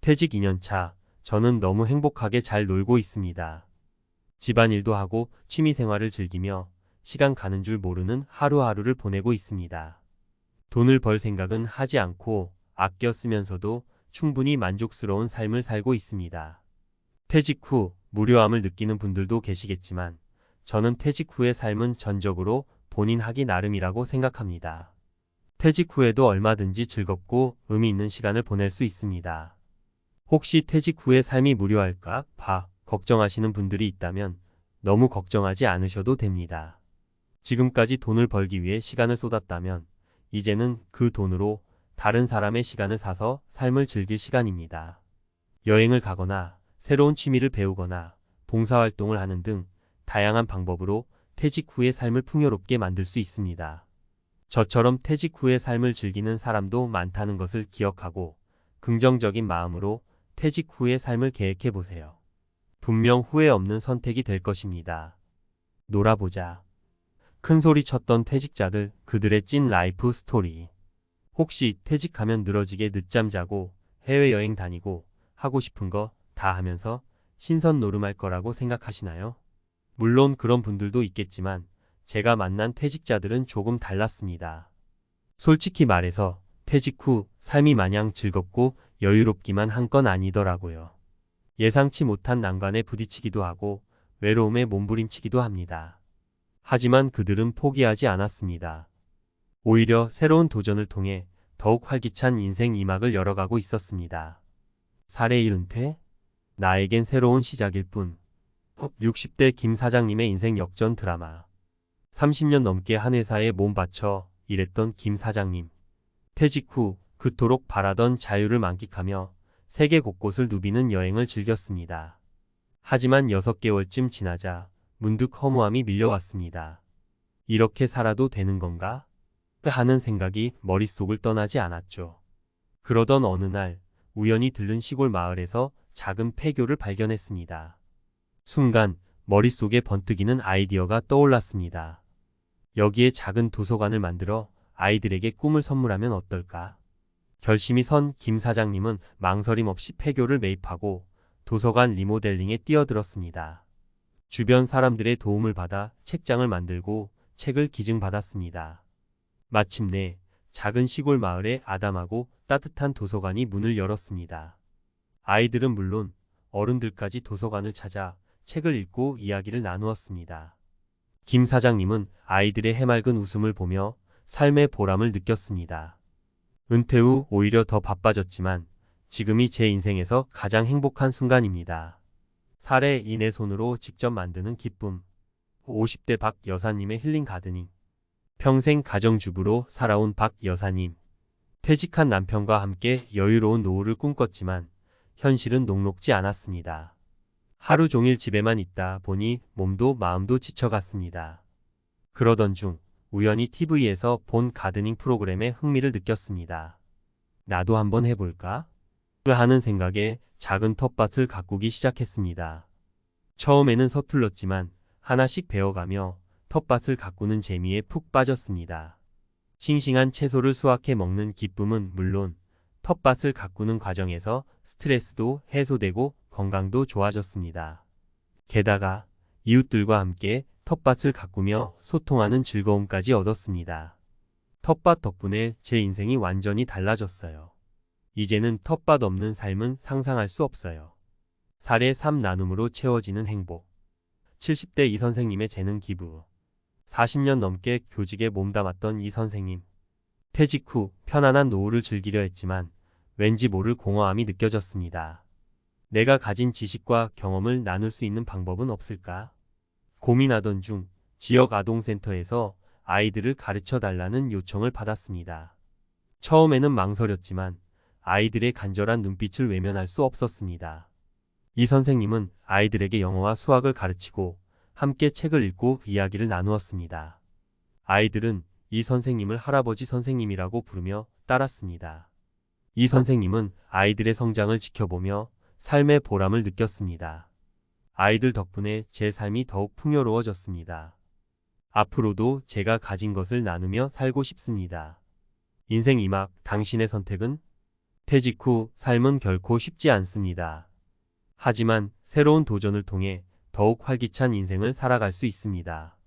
퇴직 2년차, 저는 너무 행복하게 잘 놀고 있습니다. 집안일도 하고 취미생활을 즐기며 시간 가는 줄 모르는 하루하루를 보내고 있습니다. 돈을 벌 생각은 하지 않고 아껴 쓰면서도 충분히 만족스러운 삶을 살고 있습니다. 퇴직 후 무료함을 느끼는 분들도 계시겠지만 저는 퇴직 후의 삶은 전적으로 본인 하기 나름이라고 생각합니다. 퇴직 후에도 얼마든지 즐겁고 의미 있는 시간을 보낼 수 있습니다. 혹시 퇴직 후의 삶이 무료할까 걱정하시는 분들이 있다면 너무 걱정하지 않으셔도 됩니다. 지금까지 돈을 벌기 위해 시간을 쏟았다면 이제는 그 돈으로 다른 사람의 시간을 사서 삶을 즐길 시간입니다. 여행을 가거나 새로운 취미를 배우거나 봉사활동을 하는 등 다양한 방법으로 퇴직 후의 삶을 풍요롭게 만들 수 있습니다. 저처럼 퇴직 후의 삶을 즐기는 사람도 많다는 것을 기억하고 긍정적인 마음으로 퇴직 후의 삶을 계획해 보세요. 분명 후회 없는 선택이 될 것입니다. 놀아보자. 큰소리 쳤던 퇴직자들, 그들의 찐 라이프 스토리. 혹시 퇴직하면 늘어지게 늦잠 자고 해외여행 다니고 하고 싶은 거 다 하면서 신선 노름할 거라고 생각하시나요? 물론 그런 분들도 있겠지만 제가 만난 퇴직자들은 조금 달랐습니다. 솔직히 말해서 퇴직 후 삶이 마냥 즐겁고 여유롭기만 한 건 아니더라고요. 예상치 못한 난관에 부딪히기도 하고 외로움에 몸부림치기도 합니다. 하지만 그들은 포기하지 않았습니다. 오히려 새로운 도전을 통해 더욱 활기찬 인생 2막을 열어가고 있었습니다. 사례 1은퇴? 나에겐 새로운 시작일 뿐. 60대 김 사장님의 인생 역전 드라마. 30년 넘게 한 회사에 몸 바쳐 일했던 김 사장님. 퇴직 후 그토록 바라던 자유를 만끽하며 세계 곳곳을 누비는 여행을 즐겼습니다. 하지만 6개월쯤 지나자 문득 허무함이 밀려왔습니다. 이렇게 살아도 되는 건가? 하는 생각이 머릿속을 떠나지 않았죠. 그러던 어느 날 우연히 들른 시골 마을에서 작은 폐교를 발견했습니다. 순간 머릿속에 번뜩이는 아이디어가 떠올랐습니다. 여기에 작은 도서관을 만들어 아이들에게 꿈을 선물하면 어떨까? 결심이 선 김 사장님은 망설임 없이 폐교를 매입하고 도서관 리모델링에 뛰어들었습니다. 주변 사람들의 도움을 받아 책장을 만들고 책을 기증받았습니다. 마침내 작은 시골 마을에 아담하고 따뜻한 도서관이 문을 열었습니다. 아이들은 물론 어른들까지 도서관을 찾아 책을 읽고 이야기를 나누었습니다. 김 사장님은 아이들의 해맑은 웃음을 보며 삶의 보람을 느꼈습니다. 은퇴 후 오히려 더 바빠졌지만 지금이 제 인생에서 가장 행복한 순간입니다. 사례 2, 내 손으로 직접 만드는 기쁨. 50대 박 여사님의 힐링 가드닝. 평생 가정주부로 살아온 박 여사님. 퇴직한 남편과 함께 여유로운 노후를 꿈꿨지만 현실은 녹록지 않았습니다. 하루 종일 집에만 있다 보니 몸도 마음도 지쳐갔습니다. 그러던 중 우연히 TV에서 본 가드닝 프로그램에 흥미를 느꼈습니다. 나도 한번 해볼까? 하는 생각에 작은 텃밭을 가꾸기 시작했습니다. 처음에는 서툴렀지만 하나씩 배워가며 텃밭을 가꾸는 재미에 푹 빠졌습니다. 싱싱한 채소를 수확해 먹는 기쁨은 물론 텃밭을 가꾸는 과정에서 스트레스도 해소되고 건강도 좋아졌습니다. 게다가 이웃들과 함께 텃밭을 가꾸며 소통하는 즐거움까지 얻었습니다. 텃밭 덕분에 제 인생이 완전히 달라졌어요. 이제는 텃밭 없는 삶은 상상할 수 없어요. 사례 3, 나눔으로 채워지는 행복. 70대 이 선생님의 재능 기부. 40년 넘게 교직에 몸담았던 이 선생님. 퇴직 후 편안한 노후를 즐기려 했지만 왠지 모를 공허함이 느껴졌습니다. 내가 가진 지식과 경험을 나눌 수 있는 방법은 없을까? 고민하던 중 지역 아동센터에서 아이들을 가르쳐 달라는 요청을 받았습니다. 처음에는 망설였지만 아이들의 간절한 눈빛을 외면할 수 없었습니다. 이 선생님은 아이들에게 영어와 수학을 가르치고 함께 책을 읽고 이야기를 나누었습니다. 아이들은 이 선생님을 할아버지 선생님이라고 부르며 따랐습니다. 이 선생님은 아이들의 성장을 지켜보며 삶의 보람을 느꼈습니다. 아이들 덕분에 제 삶이 더욱 풍요로워졌습니다. 앞으로도 제가 가진 것을 나누며 살고 싶습니다. 인생 2막, 당신의 선택은? 퇴직 후 삶은 결코 쉽지 않습니다. 하지만 새로운 도전을 통해 더욱 활기찬 인생을 살아갈 수 있습니다.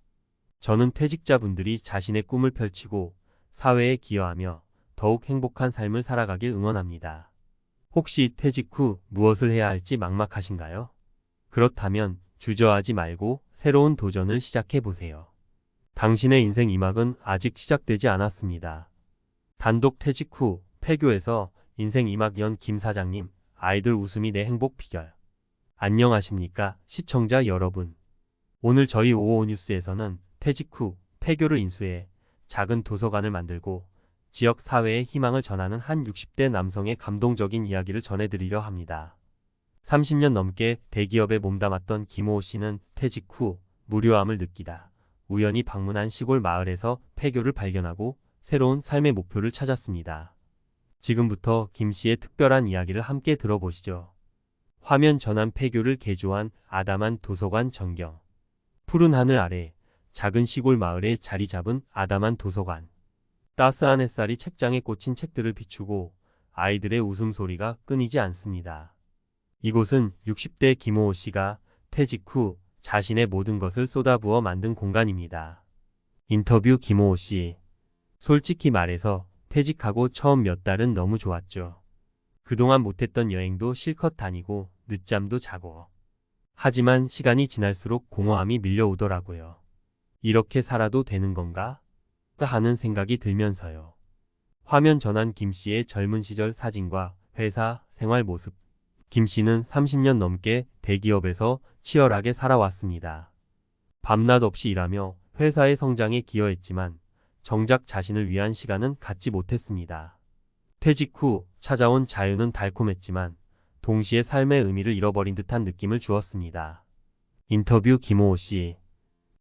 저는 퇴직자분들이 자신의 꿈을 펼치고 사회에 기여하며 더욱 행복한 삶을 살아가길 응원합니다. 혹시 퇴직 후 무엇을 해야 할지 막막하신가요? 그렇다면 주저하지 말고 새로운 도전을 시작해 보세요. 당신의 인생 2막은 아직 시작되지 않았습니다. 단독 퇴직 후 폐교에서 인생 2막 연 김 사장님, 아이들 웃음이 내 행복 비결. 안녕하십니까 시청자 여러분. 오늘 저희 55 뉴스에서는 퇴직 후 폐교를 인수해 작은 도서관을 만들고 지역 사회에 희망을 전하는 한 60대 남성의 감동적인 이야기를 전해드리려 합니다. 30년 넘게 대기업에 몸담았던 김호호 씨는 퇴직 후 무료함을 느끼다 우연히 방문한 시골 마을에서 폐교를 발견하고 새로운 삶의 목표를 찾았습니다. 지금부터 김 씨의 특별한 이야기를 함께 들어보시죠. 화면 전환 폐교를 개조한 아담한 도서관 전경. 푸른 하늘 아래 작은 시골 마을에 자리 잡은 아담한 도서관. 따스한 햇살이 책장에 꽂힌 책들을 비추고 아이들의 웃음소리가 끊이지 않습니다. 이곳은 60대 김호호 씨가 퇴직 후 자신의 모든 것을 쏟아부어 만든 공간입니다. 인터뷰 김호호 씨. 솔직히 말해서 퇴직하고 처음 몇 달은 너무 좋았죠. 그동안 못했던 여행도 실컷 다니고 늦잠도 자고. 하지만 시간이 지날수록 공허함이 밀려오더라고요. 이렇게 살아도 되는 건가? 하는 생각이 들면서요. 화면 전환 김 씨의 젊은 시절 사진과 회사 생활 모습. 김 씨는 30년 넘게 대기업에서 치열하게 살아왔습니다. 밤낮 없이 일하며 회사의 성장에 기여했지만 정작 자신을 위한 시간은 갖지 못했습니다. 퇴직 후 찾아온 자유는 달콤했지만 동시에 삶의 의미를 잃어버린 듯한 느낌을 주었습니다. 인터뷰 김호호 씨.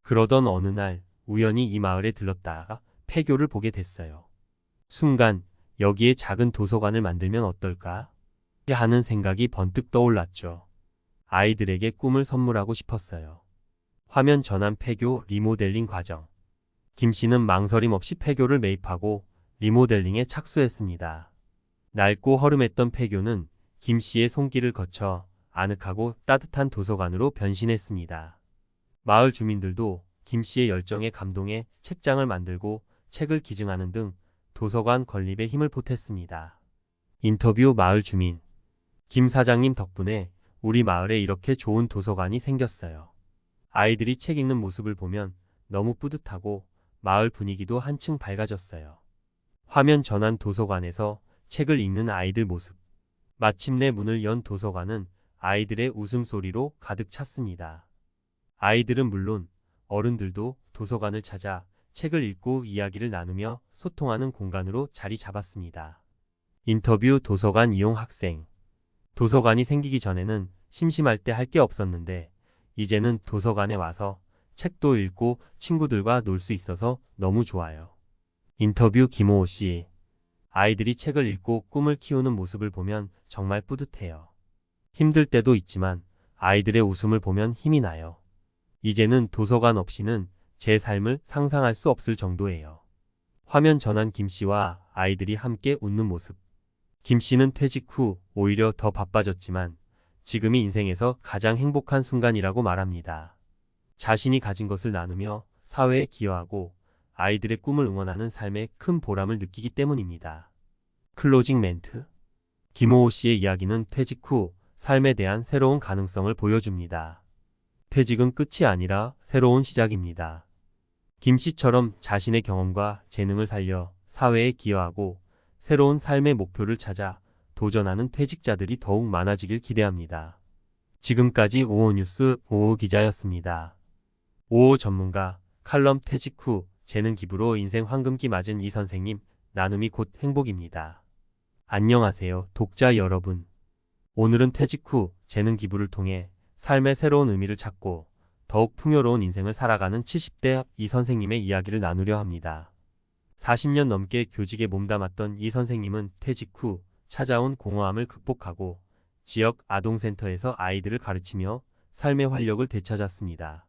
그러던 어느 날 우연히 이 마을에 들렀다가 폐교를 보게 됐어요. 순간 여기에 작은 도서관을 만들면 어떨까? 하는 생각이 번뜩 떠올랐죠. 아이들에게 꿈을 선물하고 싶었어요. 화면 전환 폐교 리모델링 과정. 김 씨는 망설임 없이 폐교를 매입하고 리모델링에 착수했습니다. 낡고 허름했던 폐교는 김 씨의 손길을 거쳐 아늑하고 따뜻한 도서관으로 변신했습니다. 마을 주민들도 김 씨의 열정에 감동해 책장을 만들고 책을 기증하는 등 도서관 건립에 힘을 보탰습니다. 인터뷰 마을 주민. 김 사장님 덕분에 우리 마을에 이렇게 좋은 도서관이 생겼어요. 아이들이 책 읽는 모습을 보면 너무 뿌듯하고 마을 분위기도 한층 밝아졌어요. 화면 전환 도서관에서 책을 읽는 아이들 모습. 마침내 문을 연 도서관은 아이들의 웃음소리로 가득 찼습니다. 아이들은 물론 어른들도 도서관을 찾아 책을 읽고 이야기를 나누며 소통하는 공간으로 자리 잡았습니다. 인터뷰 도서관 이용 학생. 도서관이 생기기 전에는 심심할 때 할 게 없었는데 이제는 도서관에 와서 책도 읽고 친구들과 놀 수 있어서 너무 좋아요. 인터뷰 김호호 씨. 아이들이 책을 읽고 꿈을 키우는 모습을 보면 정말 뿌듯해요. 힘들 때도 있지만 아이들의 웃음을 보면 힘이 나요. 이제는 도서관 없이는 제 삶을 상상할 수 없을 정도예요. 화면 전환 김 씨와 아이들이 함께 웃는 모습. 김 씨는 퇴직 후 오히려 더 바빠졌지만 지금이 인생에서 가장 행복한 순간이라고 말합니다. 자신이 가진 것을 나누며 사회에 기여하고 아이들의 꿈을 응원하는 삶에 큰 보람을 느끼기 때문입니다. 클로징 멘트. 김호호 씨의 이야기는 퇴직 후 삶에 대한 새로운 가능성을 보여줍니다. 퇴직은 끝이 아니라 새로운 시작입니다. 김 씨처럼 자신의 경험과 재능을 살려 사회에 기여하고 새로운 삶의 목표를 찾아 도전하는 퇴직자들이 더욱 많아지길 기대합니다. 지금까지 55 뉴스 55 기자였습니다. 55 전문가, 칼럼 퇴직 후 재능 기부로 인생 황금기 맞은 이 선생님, 나눔이 곧 행복입니다. 안녕하세요, 독자 여러분. 오늘은 퇴직 후 재능 기부를 통해 삶의 새로운 의미를 찾고 더욱 풍요로운 인생을 살아가는 70대 이 선생님의 이야기를 나누려 합니다. 40년 넘게 교직에 몸담았던 이 선생님은 퇴직 후 찾아온 공허함을 극복하고 지역 아동센터에서 아이들을 가르치며 삶의 활력을 되찾았습니다.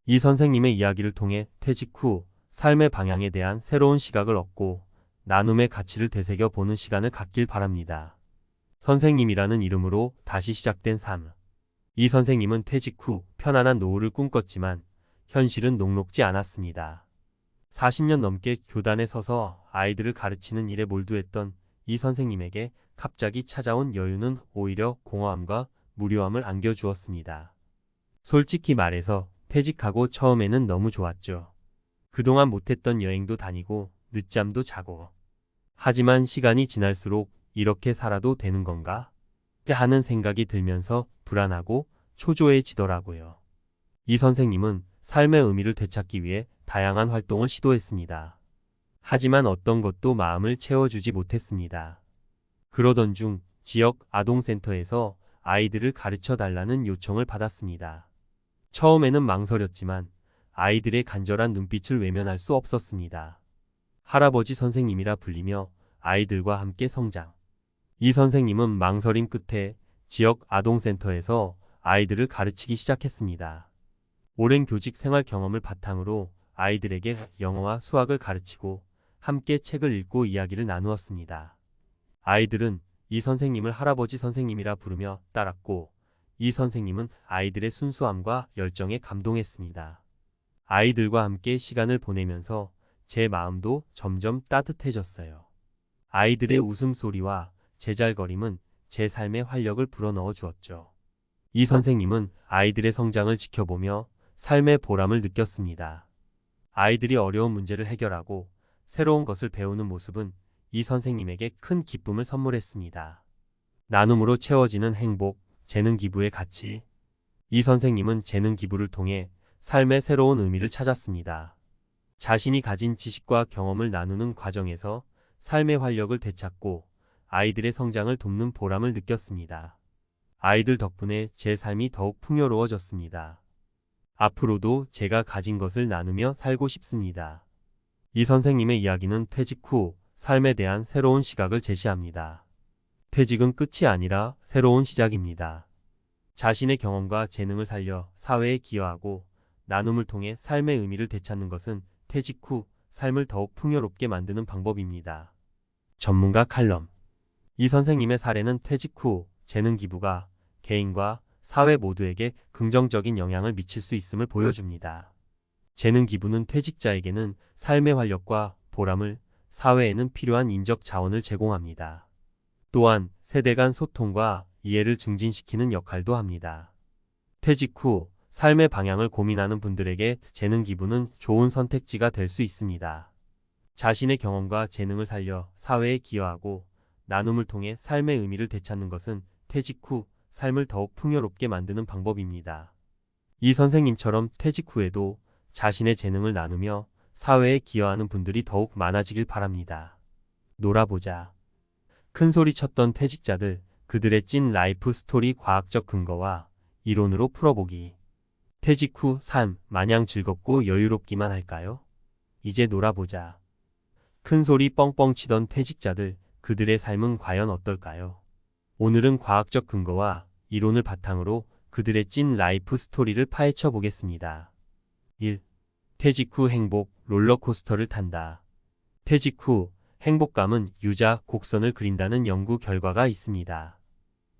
이 선생님의 이야기를 통해 퇴직 후 삶의 방향에 대한 새로운 시각을 얻고 나눔의 가치를 되새겨 보는 시간을 갖길 바랍니다. 선생님이라는 이름으로 다시 시작된 삶. 이 선생님은 퇴직 후 편안한 노후를 꿈꿨지만 현실은 녹록지 않았습니다. 40년 넘게 교단에 서서 아이들을 가르치는 일에 몰두했던 이 선생님에게 갑자기 찾아온 여유는 오히려 공허함과 무료함을 안겨주었습니다. 솔직히 말해서 퇴직하고 처음에는 너무 좋았죠. 그동안 못했던 여행도 다니고 늦잠도 자고. 하지만 시간이 지날수록 이렇게 살아도 되는 건가? 하는 생각이 들면서 불안하고 초조해지더라고요. 이 선생님은 삶의 의미를 되찾기 위해 다양한 활동을 시도했습니다. 하지만 어떤 것도 마음을 채워주지 못했습니다. 그러던 중 지역 아동센터에서 아이들을 가르쳐 달라는 요청을 받았습니다. 처음에는 망설였지만 아이들의 간절한 눈빛을 외면할 수 없었습니다. 할아버지 선생님이라 불리며 아이들과 함께 성장. 이 선생님은 망설임 끝에 지역 아동센터에서 아이들을 가르치기 시작했습니다. 오랜 교직 생활 경험을 바탕으로 아이들에게 영어와 수학을 가르치고 함께 책을 읽고 이야기를 나누었습니다. 아이들은 이 선생님을 할아버지 선생님이라 부르며 따랐고 이 선생님은 아이들의 순수함과 열정에 감동했습니다. 아이들과 함께 시간을 보내면서 제 마음도 점점 따뜻해졌어요. 아이들의 웃음소리와 제잘거림은 제 삶에 활력을 불어넣어 주었죠. 이 선생님은 아이들의 성장을 지켜보며 삶의 보람을 느꼈습니다. 아이들이 어려운 문제를 해결하고 새로운 것을 배우는 모습은 이 선생님에게 큰 기쁨을 선물했습니다. 나눔으로 채워지는 행복, 재능 기부의 가치. 이 선생님은 재능 기부를 통해 삶의 새로운 의미를 찾았습니다. 자신이 가진 지식과 경험을 나누는 과정에서 삶의 활력을 되찾고 아이들의 성장을 돕는 보람을 느꼈습니다. 아이들 덕분에 제 삶이 더욱 풍요로워졌습니다. 앞으로도 제가 가진 것을 나누며 살고 싶습니다. 이 선생님의 이야기는 퇴직 후 삶에 대한 새로운 시각을 제시합니다. 퇴직은 끝이 아니라 새로운 시작입니다. 자신의 경험과 재능을 살려 사회에 기여하고 나눔을 통해 삶의 의미를 되찾는 것은 퇴직 후 삶을 더욱 풍요롭게 만드는 방법입니다. 전문가 칼럼. 이 선생님의 사례는 퇴직 후 재능 기부가 개인과 사회 모두에게 긍정적인 영향을 미칠 수 있음을 보여줍니다. 재능 기부는 퇴직자에게는 삶의 활력과 보람을, 사회에는 필요한 인적 자원을 제공합니다. 또한 세대 간 소통과 이해를 증진시키는 역할도 합니다. 퇴직 후 삶의 방향을 고민하는 분들에게 재능 기부는 좋은 선택지가 될 수 있습니다. 자신의 경험과 재능을 살려 사회에 기여하고 나눔을 통해 삶의 의미를 되찾는 것은 퇴직 후 삶을 더욱 풍요롭게 만드는 방법입니다. 이 선생님처럼 퇴직 후에도 자신의 재능을 나누며 사회에 기여하는 분들이 더욱 많아지길 바랍니다. 놀아보자. 큰소리 쳤던 퇴직자들, 그들의 찐 라이프 스토리 과학적 근거와 이론으로 풀어보기. 퇴직 후 삶 마냥 즐겁고 여유롭기만 할까요? 이제 놀아보자. 큰소리 뻥뻥 치던 퇴직자들, 그들의 삶은 과연 어떨까요? 오늘은 과학적 근거와 이론을 바탕으로 그들의 찐 라이프 스토리를 파헤쳐 보겠습니다. 1. 퇴직 후 행복, 롤러코스터를 탄다. 퇴직 후 행복감은 유자, 곡선을 그린다는 연구 결과가 있습니다.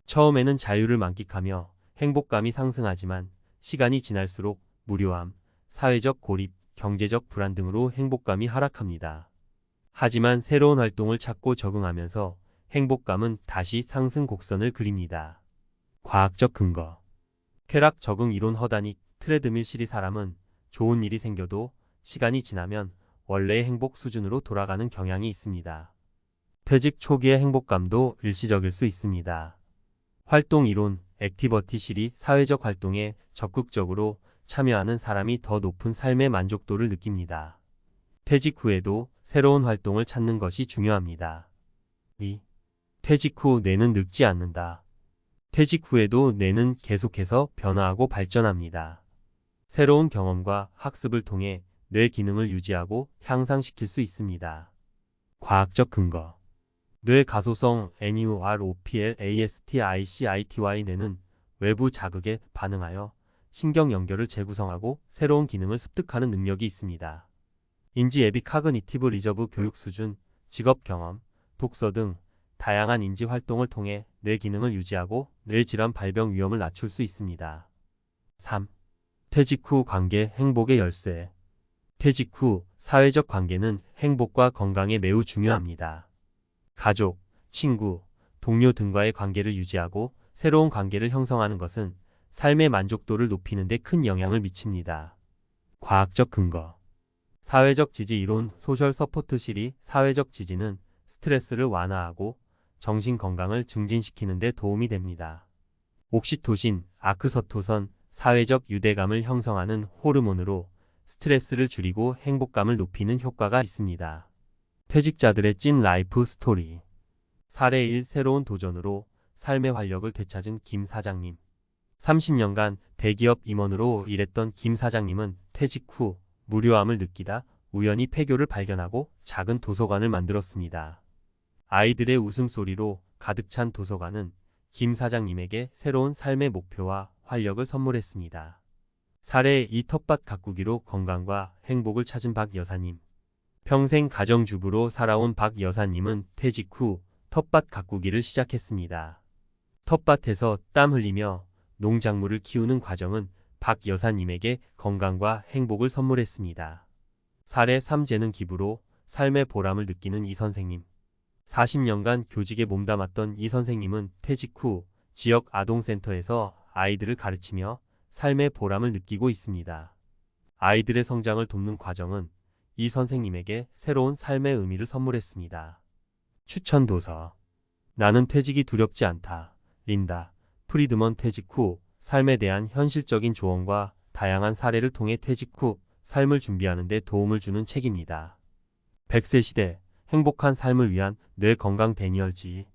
처음에는 자유를 만끽하며 행복감이 상승하지만 시간이 지날수록 무료함, 사회적 고립, 경제적 불안 등으로 행복감이 하락합니다. 하지만 새로운 활동을 찾고 적응하면서 행복감은 다시 상승 곡선을 그립니다. 과학적 근거. 쾌락 적응 이론. 허다닉 트레드밀 시리. 사람은 좋은 일이 생겨도 시간이 지나면 원래의 행복 수준으로 돌아가는 경향이 있습니다. 퇴직 초기의 행복감도 일시적일 수 있습니다. 활동 이론. 액티버티 시리. 사회적 활동에 적극적으로 참여하는 사람이 더 높은 삶의 만족도를 느낍니다. 퇴직 후에도 새로운 활동을 찾는 것이 중요합니다. 2. 퇴직 후 뇌는 늙지 않는다. 퇴직 후에도 뇌는 계속해서 변화하고 발전합니다. 새로운 경험과 학습을 통해 뇌 기능을 유지하고 향상시킬 수 있습니다. 과학적 근거. 뇌 가소성 NeuroPlasticity. 뇌는 외부 자극에 반응하여 신경 연결을 재구성하고 새로운 기능을 습득하는 능력이 있습니다. 인지 앱이 카그니티브 리저브 교육 수준, 직업 경험, 독서 등 다양한 인지 활동을 통해 뇌 기능을 유지하고 뇌질환 발병 위험을 낮출 수 있습니다. 3. 퇴직 후 관계 행복의 열쇠. 퇴직 후 사회적 관계는 행복과 건강에 매우 중요합니다. 가족, 친구, 동료 등과의 관계를 유지하고 새로운 관계를 형성하는 것은 삶의 만족도를 높이는 데 큰 영향을 미칩니다. 과학적 근거. 사회적 지지 이론 소셜 서포트 실이 사회적 지지는 스트레스를 완화하고 정신 건강을 증진시키는 데 도움이 됩니다. 옥시토신, 아크서토선, 사회적 유대감을 형성하는 호르몬으로 스트레스를 줄이고 행복감을 높이는 효과가 있습니다. 퇴직자들의 찐 라이프 스토리. 사례 1. 새로운 도전으로 삶의 활력을 되찾은 김 사장님. 30년간 대기업 임원으로 일했던 김 사장님은 퇴직 후 무료함을 느끼다 우연히 폐교를 발견하고 작은 도서관을 만들었습니다. 아이들의 웃음소리로 가득 찬 도서관은 김 사장님에게 새로운 삶의 목표와 활력을 선물했습니다. 사례 2. 텃밭 가꾸기로 건강과 행복을 찾은 박 여사님. 평생 가정주부로 살아온 박 여사님은 퇴직 후 텃밭 가꾸기를 시작했습니다. 텃밭에서 땀 흘리며 농작물을 키우는 과정은 박 여사님에게 건강과 행복을 선물했습니다. 사례 3. 재능 기부로 삶의 보람을 느끼는 이 선생님. 40년간 교직에 몸담았던 이 선생님은 퇴직 후 지역 아동센터에서 아이들을 가르치며 삶의 보람을 느끼고 있습니다. 아이들의 성장을 돕는 과정은 이 선생님에게 새로운 삶의 의미를 선물했습니다. 추천 도서. 나는 퇴직이 두렵지 않다. 린다 프리드먼. 퇴직 후 삶에 대한 현실적인 조언과 다양한 사례를 통해 퇴직 후 삶을 준비하는 데 도움을 주는 책입니다. 100세 시대 행복한 삶을 위한 뇌 건강 데니얼 G.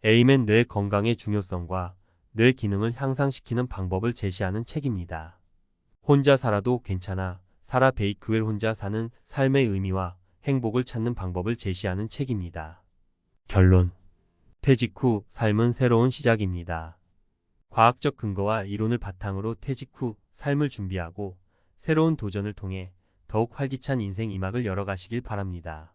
에이맨. 뇌 건강의 중요성과 뇌 기능을 향상시키는 방법을 제시하는 책입니다. 혼자 살아도 괜찮아. 사라 베이크웰. 혼자 사는 삶의 의미와 행복을 찾는 방법을 제시하는 책입니다. 결론. 퇴직 후 삶은 새로운 시작입니다. 과학적 근거와 이론을 바탕으로 퇴직 후 삶을 준비하고 새로운 도전을 통해 더욱 활기찬 인생 이막을 열어가시길 바랍니다.